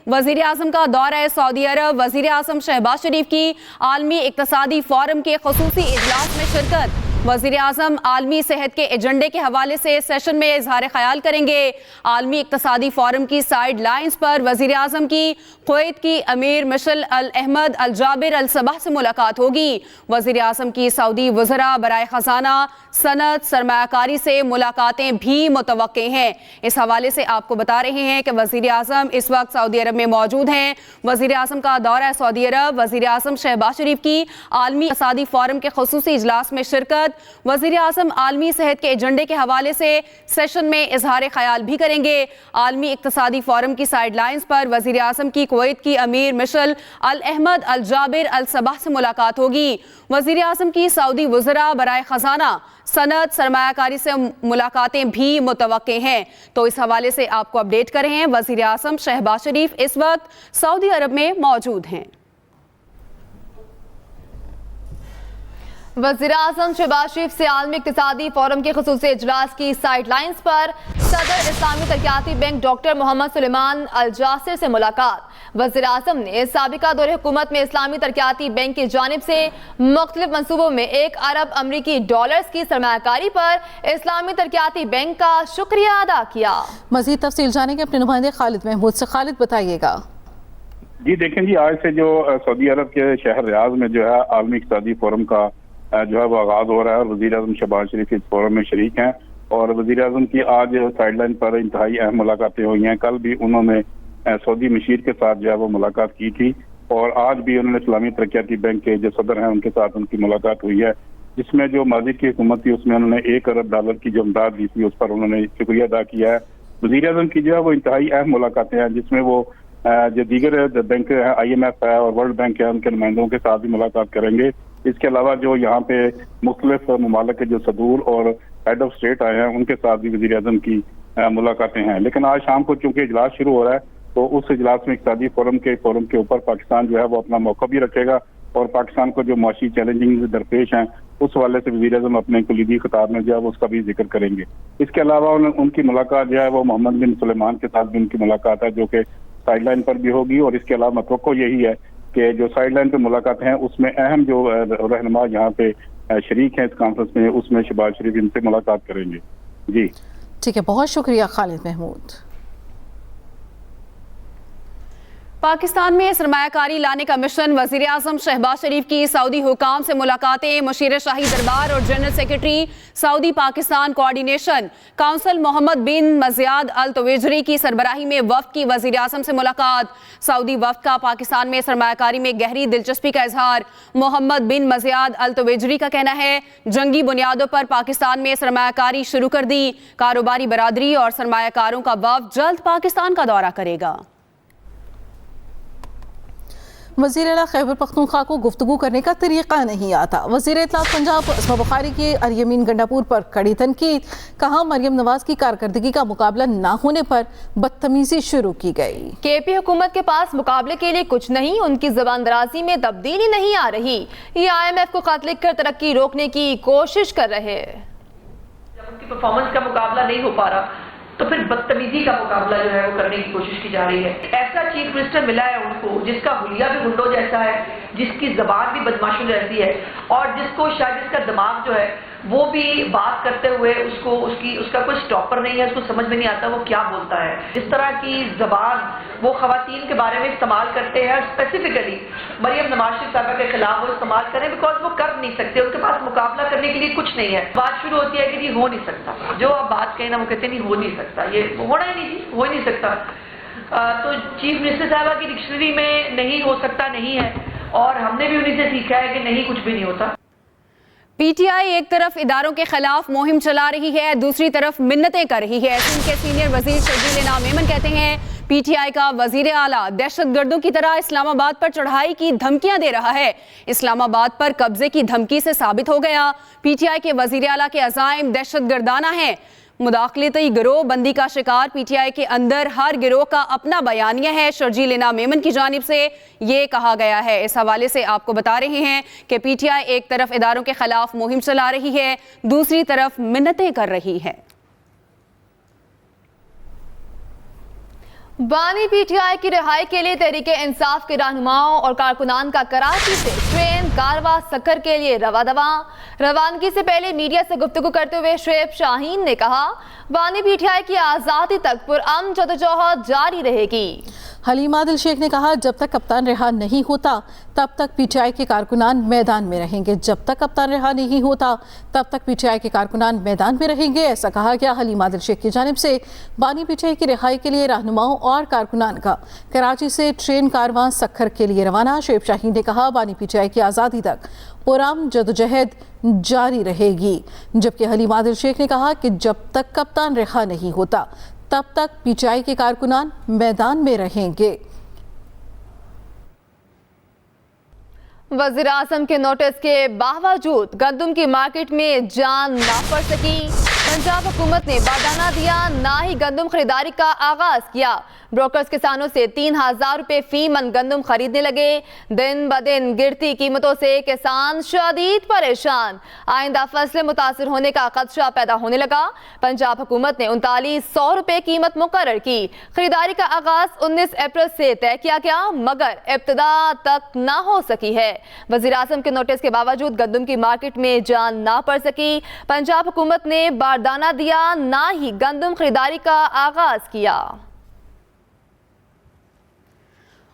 वज़ीर आज़म का दौरा सऊदी अरब। वज़ीर आज़म शहबाज शरीफ की आलमी इक़्तिसादी फोरम के ख़ुसूसी इजलास में शिरकत। वज़ीर आज़म आलमी सेहत के एजेंडे के हवाले से सेशन में इजहार ख्याल करेंगे। आलमी इक़्तिसादी फोरम की साइड लाइन्स पर वज़ीर आज़म की कुवैत की अमीर मिशेल अल अहमद अल जाबिर अल सबाह से मुलाकात होगी। वज़ीर आज़म की सऊदी वज़रा बराए ख़जाना सनत सरमायाकारी से मुलाकातें भी मुतवक्के हैं। इस हवाले से आपको बता रहे हैं कि वज़ीर आज़म इस वक्त सऊदी अरब में मौजूद हैं। वज़ीर आज़म का दौरा सऊदी अरब। वज़ीर आज़म शहबाज शरीफ की आलमी इक़्तिसादी फोरम के ख़ुसूसी इजलास में शिरकत। वज़ीर आज़म आलमी सेहत के एजेंडे के हवाले से सेशन में इजहार ख्याल भी करेंगे। आलमी इक़्तिसादी फोरम की साइड लाइन्स पर वज़ीर आज़म की कुवैत की अमीर मिशेल अल अहमद अल जाबिर अल सबाह से मुलाकात होगी। वज़ीर आज़म की सऊदी वज़रा बराए ख़जाना सनत सरमायाकारी से मुलाकातें भी मुतवक्के हैं। तो इस हवाले से आपको अपडेट कर रहे हैं। वज़ीर आज़म शहबाज शरीफ इस वक्त सऊदी अरब में मौजूद हैं। वज़ीर आज़म शहबाज शरीफ से आलमी इक़्तिसादी फोरम के ख़ुसूसी इजलास की साइड लाइन्स पर सदर इस्लामी तरक्याती बैंक डॉक्टर मोहम्मद सुलेमान अल जासिर से मुलाकात। वज़ीर आज़म ने साबिका दौरे हुकूमत में इस्लामी तरक्याती बैंक की जानिब से मुख्तलिफ मनसूबों में $1 अरब अमरीकी की सरमायाकारी पर इस्लामी तरक्याती बैंक का शुक्रिया अदा किया। मज़ीद तफसील जानेंगे अपने नुमाइंदे खालिद महमूद से। खालिद बताइएगा। जी देखें जी, आज से जो सऊदी अरब के शहर रियाद में जो है आलमी इक़्तिसादी फोरम का जो है वो आगाज हो रहा है और वज़ीर आज़म शहबाज शरीफ इस फोरम में शरीक हैं। और वज़ीर आज़म की आज साइडलाइन पर इंतहाई अहम मुलाकातें हुई हैं। कल भी उन्होंने सऊदी मशीर के साथ जो है वो मुलाकात की थी और आज भी उन्होंने इस्लामी तरक्याती बैंक के जो सदर हैं उनके साथ उनकी मुलाकात हुई है, जिसमें जो माजी की हुकूमत थी उसमें उन्होंने $1 अरब की जो इमदाद दी थी उस पर उन्होंने शुक्रिया अदा किया है। वज़ीर आज़म की जो है वो इंतहाई अहम मुलाकातें हैं, जिसमें वो जो दीगर बैंक है IMF है और वर्ल्ड बैंक है उनके नुमाइंदों के साथ भी मुलाकात करेंगे। इसके अलावा जो यहाँ पे मुख्तलिफ ममालिक के जो सदूर और हेड ऑफ स्टेट आए हैं उनके साथ भी वज़ीर आज़म की मुलाकातें हैं। लेकिन आज शाम को चूंकि इजलास शुरू हो रहा है तो उस इजलास में इक़्तिसादी फोरम के ऊपर पाकिस्तान जो है वो अपना मौका भी रखेगा और पाकिस्तान को जो मुआशी चैलेंजिंग दरपेश हैं उस हवाले से वज़ीर आज़म अपने कुलीदी खिताब में जो है वो उसका भी जिक्र करेंगे। इसके अलावा उनकी मुलाकात जो है वो मोहम्मद बिन सुलेमान के साथ भी उनकी मुलाकात है, जो कि साइडलाइन पर भी होगी। और इसके अलावा मतवक्को यही है कि जो साइडलाइन पे मुलाकात हैं उसमें अहम जो रहनुमा यहाँ पे शरीक हैं इस कॉन्फ्रेंस में, उसमें शहबाज शरीफ इनसे मुलाकात करेंगे। जी ठीक है, बहुत शुक्रिया खालिद महमूद। पाकिस्तान में सरमायाकारी लाने का मिशन। वज़ीर आज़म शहबाज शरीफ की सऊदी हुकाम से मुलाकातें। मुशीर शाही दरबार और general secretary Saudi Pakistan coordination council Mohammed bin Mazyad Al Tuwaijri की सरबराही में वफ़द की वज़ीर आज़म से मुलाकात। सऊदी वफ़द का पाकिस्तान में सरमायाकारी में गहरी दिलचस्पी का इजहार। मोहम्मद बिन मज़ियाद अल तुवैजरी का कहना है जंगी बुनियादों पर पाकिस्तान में सरमायाकारी शुरू कर दी। कारोबारी बरादरी और सरमायाकारों का वफ़द जल्द पाकिस्तान का दौरा करेगा। वज़ीर आला खैबर पख्तूनख्वा को गुफ्तगू करने का तरीक़ा नहीं आता। वज़ीर इत्तलात पंजाब अस्मा बुखारी की अरयमीन गंडापुर पर कड़ी तनकीद। कहा मरियम नवाज की कारकर्दगी का मुकाबला ना होने पर बदतमीजी शुरू की गई। KP हुकूमत के पास मुकाबले के लिए कुछ नहीं, उनकी ज़बान दराजी में तब्दीली नहीं आ रही। ये IMF को खत लिख कर तरक्की रोकने की कोशिश कर रहे। जब उनकी परफॉर्मेंस का मुकाबला नहीं हो पा रहा तो फिर बदतमीजी का मुकाबला जो है वो करने की कोशिश की जा रही है। ऐसा चीफ मिनिस्टर मिला है उनको जिसका हुलिया भी गुंडों जैसा है, जिसकी जबान भी बदमाशों जैसी है और जिसको शायद इसका दिमाग जो है वो भी बात करते हुए उसका कोई स्टॉपर नहीं है, उसको समझ में नहीं आता वो क्या बोलता है। जिस तरह की जबान वो खवातीन के बारे में इस्तेमाल करते हैं, स्पेसिफिकली मरियम नवाज शरीफ साहबा के खिलाफ वो इस्तेमाल करें, बिकॉज वो कर नहीं सकते, उनके पास मुकाबला करने के लिए कुछ नहीं है। बात शुरू होती है कि ये हो नहीं सकता, जो आप बात कहें ना वो कहते नहीं हो नहीं सकता, ये होना ही नहीं, हो ही नहीं सकता। तो चीफ मिनिस्टर साहबा की डिक्शनरी में नहीं हो सकता नहीं है और हमने भी उन्हीं से सीखा है कि नहीं कुछ भी नहीं होता। PTI एक तरफ इदारों के खिलाफ मुहिम चला रही है, दूसरी तरफ मिन्नतें कर रही है। सिंध के सीनियर वजीर शर्जील इनाम मेमन कहते हैं PTI का वजीर आला दहशतगर्दों की तरह इस्लामाबाद पर चढ़ाई की धमकियां दे रहा है। इस्लामाबाद पर कब्जे की धमकी से साबित हो गया PTI के वजीर आला के अज़ाइम दहशतगर्दाना हैं। मुदाखलती गिरोह बंदी का शिकार PTI के अंदर हर गिरोह का अपना बयानिया है। शर्जील इनाम मेमन की जानिब से ये कहा गया है। इस हवाले से आपको बता रहे हैं कि PTI एक तरफ इदारों के खिलाफ मुहिम चला रही है, दूसरी तरफ मिन्नतें कर रही है। बानी पीटीआई की रिहाई के लिए तहरीक इंसाफ के रहनुमाओं और कारकुनान का कराची से ट्रेन कारवा सक्खर के लिए रवानगी से पहले मीडिया से गुफ्तगू करते हुए शुएब शाहीन ने कहा, बानी पीटीआई की आज़ादी तक पुरअमन जदोजहद जारी रहेगी। हलीम आदिल शेख ने कहा, जब तक कप्तान रिहा नहीं होता तब तक पीटीआई के कारकुनान मैदान में रहेंगे। जब तक कप्तान रिहा नहीं होता तब तक पीटीआई के कारकुनान मैदान में रहेंगे, ऐसा कहा गया। हलीम आदिल शेख की जानिब से बानी पीटीआई की रिहाई के लिए रहनुमाओं और कारकुनान का कराची से ट्रेन कारवां सक्खर के लिए रवाना। शुएब शाहीन ने कहा, बानी पीटीआई की आज़ादी तक पुरअमन जदोजहद जारी रहेगी। जबकि हलीम आदिल शेख ने कहा कि जब तक कप्तान रिहा नहीं होता तब तक पीटीआई के कारकुनान मैदान में रहेंगे। वज़ीर आज़म के नोटिस के बावजूद गंदम की मार्केट में जान ना पड़ सकी। पंजाब हुकूमत ने बारदाना दिया, ना ही गंदम खरीदारी का आगाज किया। ब्रोकर्स किसानों से 3000 रुपए फी मन गंदम खरीदने लगे। दिन ब दिन गिरती कीमतों से किसान शदीद परेशान। आइंदा फसलें मुतासिर होने का खदशा पैदा होने लगा। पंजाब हुकूमत ने 3900 रुपए कीमत मुकर्रर की। खरीदारी का आगाज 19 अप्रैल से तय किया गया, मगर इब्तिदा तक ना हो सकी है। वज़ीर आज़म के नोटिस के बावजूद गंदम की मार्केट में जान ना पड़ सकी। पंजाब हुकूमत ने बारदाना दिया, ना ही गंदम खरीदारी का आगाज किया।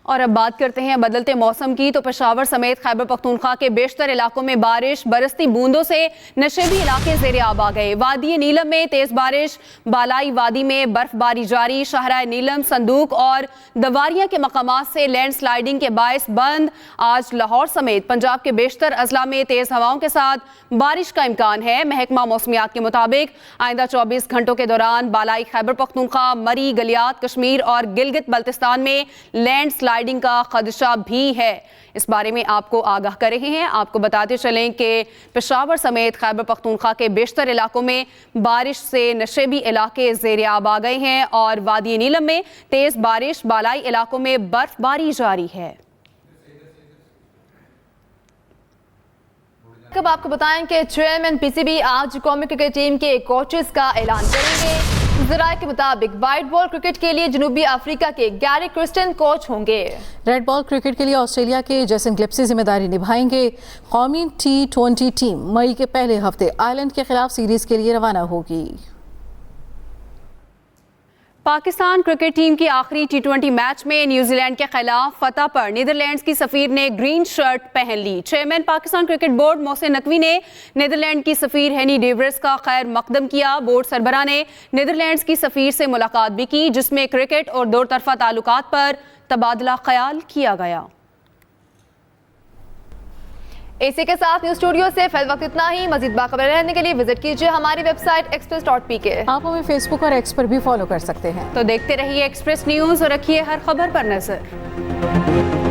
और अब बात करते हैं बदलते मौसम की। तो पेशावर समेत खैबर पख्तूनख्वा के बेशतर इलाकों में बारिश, बरसती बूंदों से नशेबी इलाके ज़ेरे आब आ गए। वादी नीलम में तेज़ बारिश, बालाई वादी में बर्फबारी जारी। शहराए नीलम, संदूक और दवारिया के मकामात से लैंड स्लाइडिंग के बायस बंद। आज लाहौर समेत पंजाब के बेशतर अजला में तेज़ हवाओं के साथ बारिश का इम्कान है। महकमा मौसमियात के मुताबिक आइंदा 24 घंटों के दौरान बालाई खैबर पख्तूनख्वा, मरी, गलियात, कश्मीर और गिलगित बल्तिस्तान में लैंड स्लाइडिंग का खदशा भी है। इस बारे में आपको आगाह कर रहे हैं। आपको बताते चलें कि पेशावर समेत खैबर पख्तूनख्वा के बेशतर इलाकों में बारिश से नशेबी इलाके ज़ेरे आब आ गए हैं और वादी नीलम में तेज बारिश, बालाई इलाकों में बर्फबारी जारी है। अब आपको बताएं कि चेयरमैन पीसीबी आज कौमी क्रिकेट टीम के कोचेस का ऐलान करेंगे। ज़राए के मुताबिक वाइट बॉल क्रिकेट के लिए जनूबी अफ्रीका के गैरी क्रिस्टन कोच होंगे। रेड बॉल क्रिकेट के लिए ऑस्ट्रेलिया के जेसन गिप्सी जिम्मेदारी निभाएंगे। कौमी T20 टीम मई के पहले हफ्ते आयरलैंड के खिलाफ सीरीज के लिए रवाना होगी। पाकिस्तान क्रिकेट टीम की आखिरी T20 मैच में न्यूजीलैंड के खिलाफ फतह पर नीदरलैंड्स की सफीर ने ग्रीन शर्ट पहन ली। Chairman Pakistan cricket board Mohsin Naqvi ने नीदरलैंड की सफीर हेनी डेविस का खैर मकदम किया। बोर्ड सरबराह ने नीदरलैंड्स की सफीर से मुलाकात भी की, जिसमें क्रिकेट और दो तरफा ताल्लुकात पर तबादला ख्याल किया गया। इसी के साथ न्यूज स्टूडियो से फिल वक्त इतना ही। मजीद बाखबर रहने के लिए विजिट कीजिए हमारी वेबसाइट express.pk। आप हमें फेसबुक और एक्स पर भी फॉलो कर सकते हैं। तो देखते रहिए एक्सप्रेस न्यूज और रखिए हर खबर पर नजर।